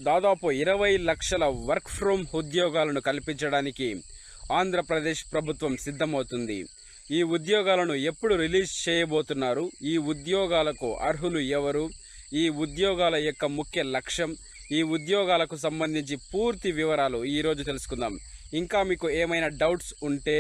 దాదాపు 20 లక్షల work from ఉద్యోగాలను కల్పించడానికి ఆంధ్రప్రదేశ్ ప్రభుత్వం సిద్ధమవుతుంది. ఈ ఉద్యోగాలను ఎప్పుడు రిలీజ్ చేయబోతున్నారు, ఈ ఉద్యోగాలకు అర్హులు ఎవరు, ఈ ఉద్యోగాల యొక్క ముఖ్య లక్ష్యం, ఈ ఉద్యోగాలకు సంబంధించి పూర్తి వివరాలు ఈరోజు తెలుసుకుందాం. ఇంకా మీకు ఏమైనా డౌట్స్ ఉంటే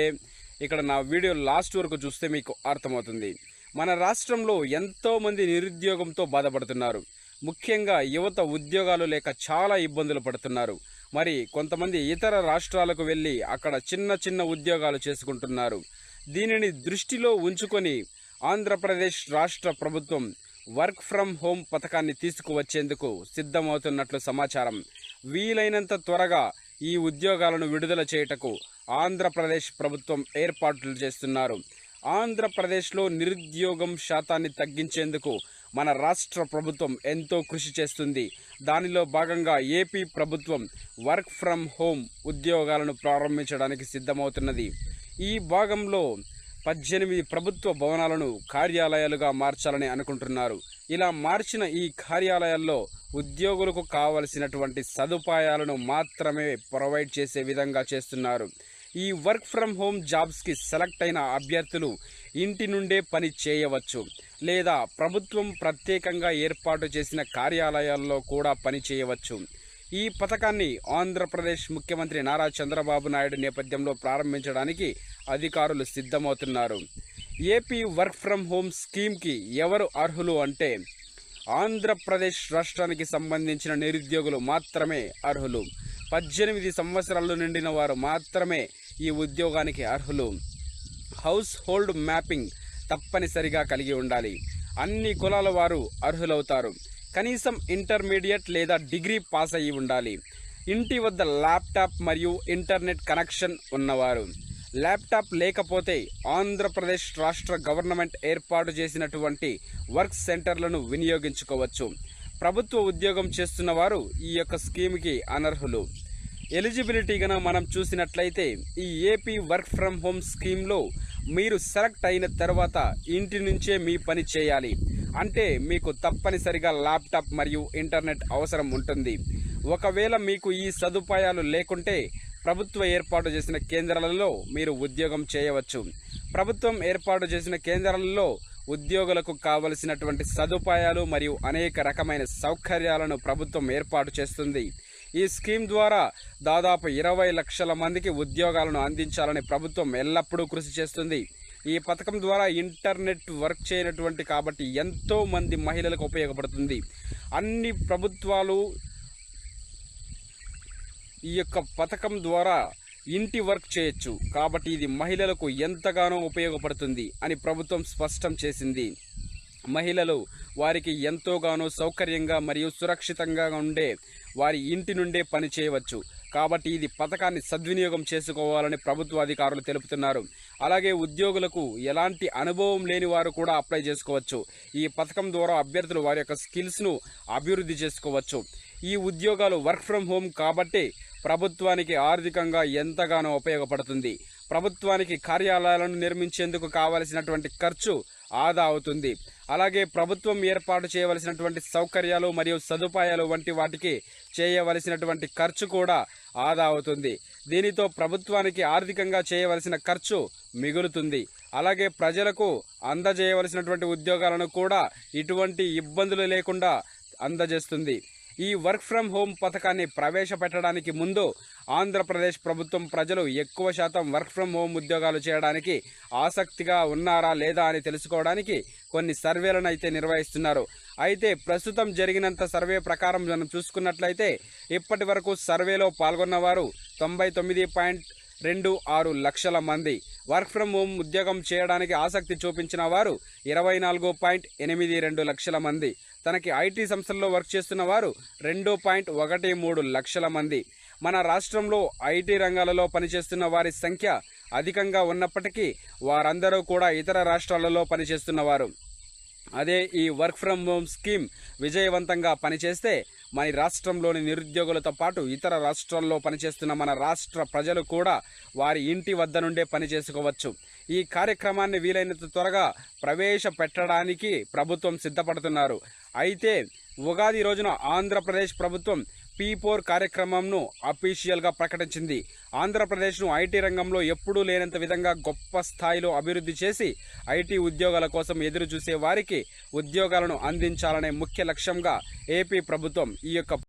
ఇక్కడ నా వీడియో లాస్ట్ వరకు చూస్తే మీకు అర్థమవుతుంది. మన రాష్ట్రంలో ఎంతోమంది నిరుద్యోగంతో బాధపడుతున్నారు. ముఖ్యంగా యువత ఉద్యోగాలు లేక చాలా ఇబ్బందులు పడుతున్నారు. మరి కొంతమంది ఇతర రాష్ట్రాలకు వెళ్ళి అక్కడ చిన్న చిన్న ఉద్యోగాలు చేసుకుంటున్నారు. దీనిని దృష్టిలో ఉంచుకొని ఆంధ్రప్రదేశ్ రాష్ట్ర ప్రభుత్వం వర్క్ ఫ్రమ్ హోమ్ పథకాన్ని తీసుకువచ్చేందుకు సిద్ధమవుతున్నట్లు సమాచారం. వీలైనంత త్వరగా ఈ ఉద్యోగాలను విడుదల చేయుటకు ఆంధ్రప్రదేశ్ ప్రభుత్వం ఏర్పాట్లు చేస్తున్నారు. ఆంధ్రప్రదేశ్లో నిరుద్యోగం శాతాన్ని తగ్గించేందుకు మన రాష్ట్ర ప్రభుత్వం ఎంతో కృషి చేస్తుంది. దానిలో భాగంగా ఏపీ ప్రభుత్వం వర్క్ ఫ్రమ్ హోమ్ ఉద్యోగాలను ప్రారంభించడానికి సిద్ధమవుతున్నది. ఈ భాగంలో 18 ప్రభుత్వ భవనాలను కార్యాలయాలుగా మార్చాలని అనుకుంటున్నారు. ఇలా మార్చిన ఈ కార్యాలయాల్లో ఉద్యోగులకు కావలసినటువంటి సదుపాయాలను మాత్రమే ప్రొవైడ్ చేసే విధంగా చేస్తున్నారు. ఈ వర్క్ ఫ్రమ్ హోమ్ జాబ్స్కి సెలెక్ట్ అయిన అభ్యర్థులు ఇంటి నుండే పని చేయవచ్చు, లేదా ప్రభుత్వం ప్రత్యేకంగా ఏర్పాటు చేసిన కార్యాలయాల్లో కూడా పని చేయవచ్చు. ఈ పథకాన్ని ఆంధ్రప్రదేశ్ ముఖ్యమంత్రి నారా చంద్రబాబు నాయుడు నేపథ్యంలో ప్రారంభించడానికి అధికారులు సిద్ధమవుతున్నారు. ఏపీ వర్క్ ఫ్రమ్ హోమ్ స్కీమ్కి ఎవరు అర్హులు అంటే ఆంధ్రప్రదేశ్ రాష్ట్రానికి సంబంధించిన నిరుద్యోగులు మాత్రమే అర్హులు. 18 సంవత్సరాలు నిండిన వారు మాత్రమే ఈ ఉద్యోగానికి అర్హులు. హౌస్ హోల్డ్ మ్యాపింగ్ తప్పనిసరిగా కలిగి ఉండాలి. అన్ని కులాల వారు అర్హులవుతారు. కనీసం ఇంటర్మీడియట్ లేదా డిగ్రీ పాస్ అయి ఉండాలి. ఇంటి వద్ద ల్యాప్టాప్ మరియు ఇంటర్నెట్ కనెక్షన్ ఉన్నవారు. ల్యాప్టాప్ లేకపోతే ఆంధ్రప్రదేశ్ రాష్ట్ర గవర్నమెంట్ ఏర్పాటు చేసినటువంటి వర్క్ సెంటర్లను వినియోగించుకోవచ్చు. ప్రభుత్వ ఉద్యోగం చేస్తున్న వారు ఈ యొక్క స్కీమ్కి అనర్హులు. ఎలిజిబిలిటీ గన మనం చూసినట్లయితే ఈ ఏపీ వర్క్ ఫ్రమ్ హోమ్ స్కీమ్లో మీరు సెలెక్ట్ అయిన తర్వాత ఇంటి నుంచే మీ పని చేయాలి. అంటే మీకు తప్పనిసరిగా ల్యాప్టాప్ మరియు ఇంటర్నెట్ అవసరం ఉంటుంది. ఒకవేళ మీకు ఈ సదుపాయాలు లేకుంటే ప్రభుత్వ ఏర్పాటు చేసిన కేంద్రాలలో మీరు ఉద్యోగం చేయవచ్చు. ప్రభుత్వం ఏర్పాటు చేసిన కేంద్రాలలో ఉద్యోగులకు కావలసినటువంటి సదుపాయాలు మరియు అనేక రకమైన సౌకర్యాలను ప్రభుత్వం ఏర్పాటు చేస్తుంది. ఈ స్కీమ్ ద్వారా దాదాపు 20 లక్షల మందికి ఉద్యోగాలను అందించాలని ప్రభుత్వం ఎల్లప్పుడూ కృషి చేస్తుంది. ఈ పథకం ద్వారా ఇంటర్నెట్ వర్క్ చేయనటువంటి కాబట్టి ఎంతో మంది మహిళలకు ఉపయోగపడుతుంది. అన్ని ప్రభుత్వాలు ఈ యొక్క పథకం ద్వారా ఇంటి వర్క్ చేయొచ్చు కాబట్టి ఇది మహిళలకు ఎంతగానో ఉపయోగపడుతుంది అని ప్రభుత్వం స్పష్టం చేసింది. మహిళలు వారికి ఎంతోగానో సౌకర్యంగా మరియు సురక్షితంగా ఉండే వారి ఇంటి నుండే పని చేయవచ్చు. కాబట్టి ఇది పథకాన్ని సద్వినియోగం చేసుకోవాలని ప్రభుత్వ అధికారులు తెలుపుతున్నారు. అలాగే ఉద్యోగులకు ఎలాంటి అనుభవం లేని వారు కూడా అప్లై చేసుకోవచ్చు. ఈ పథకం ద్వారా అభ్యర్థులు వారి యొక్క స్కిల్స్ను అభివృద్ధి చేసుకోవచ్చు. ఈ ఉద్యోగాలు వర్క్ ఫ్రమ్ హోమ్ కాబట్టి ప్రభుత్వానికి ఆర్థికంగా ఎంతగానో ఉపయోగపడుతుంది. ప్రభుత్వానికి కార్యాలయాలను నిర్మించేందుకు కావలసినటువంటి ఖర్చు ఆదా అవుతుంది. అలాగే ప్రభుత్వం ఏర్పాటు చేయవలసినటువంటి సౌకర్యాలు మరియు సదుపాయాలు వంటి వాటికి చేయవలసినటువంటి ఖర్చు కూడా ఆదా అవుతుంది. దీనితో ప్రభుత్వానికి ఆర్థికంగా చేయవలసిన ఖర్చు మిగులుతుంది. అలాగే ప్రజలకు అందజేయవలసినటువంటి ఉద్యోగాలను కూడా ఇటువంటి ఇబ్బందులు లేకుండా అందజేస్తుంది. ఈ వర్క్ ఫ్రమ్ హోమ్ పథకాన్ని ప్రవేశపెట్టడానికి ముందు ఆంధ్రప్రదేశ్ ప్రభుత్వం ప్రజలు ఎక్కువ శాతం వర్క్ ఫ్రమ్ హోమ్ ఉద్యోగాలు చేయడానికి ఆసక్తిగా ఉన్నారా లేదా అని తెలుసుకోవడానికి కొన్ని సర్వేలను అయితే నిర్వహిస్తున్నారు. అయితే ప్రస్తుతం జరిగినంత సర్వే ప్రకారం మనం చూసుకున్నట్లయితే ఇప్పటి వరకు సర్వేలో పాల్గొన్నవారు 99.26 లక్షల మంది. వర్క్ ఫ్రమ్ హోమ్ ఉద్యోగం చేయడానికి ఆసక్తి చూపించిన వారు 24.82 లక్షల మంది. తనకి ఐటీ సంస్థల్లో వర్క్ చేస్తున్న వారు 2.13 లక్షల మంది. మన రాష్ట్రంలో ఐటీ రంగాలలో పనిచేస్తున్న వారి సంఖ్య అధికంగా ఉన్నప్పటికీ వారందరూ కూడా ఇతర రాష్ట్రాలలో పనిచేస్తున్నవారు. అదే ఈ వర్క్ ఫ్రమ్ హోమ్ స్కీమ్ విజయవంతంగా పనిచేస్తే మన రాష్ట్రంలోని నిరుద్యోగులతో పాటు ఇతర రాష్ట్రాల్లో పనిచేస్తున్న మన రాష్ట్ర ప్రజలు కూడా వారి ఇంటి వద్ద నుండే పని చేసుకోవచ్చు. ఈ కార్యక్రమాన్ని వీలైనంత త్వరగా ప్రవేశపెట్టడానికి ప్రభుత్వం సిద్ధపడుతున్నారు. అయితే ఉగాది రోజున ఆంధ్రప్రదేశ్ ప్రభుత్వం P4 కార్యక్రమంను అఫీషియల్గా ప్రకటించింది. ఆంధ్రప్రదేశ్ను ఐటీ రంగంలో ఎప్పుడూ లేనంత విధంగా గొప్ప స్థాయిలో అభివృద్ధి చేసి ఐటీ ఉద్యోగాల కోసం ఎదురు చూసే వారికి ఉద్యోగాలను అందించాలనే ముఖ్య లక్ష్యంగా ఏపీ ప్రభుత్వం ఈ యొక్క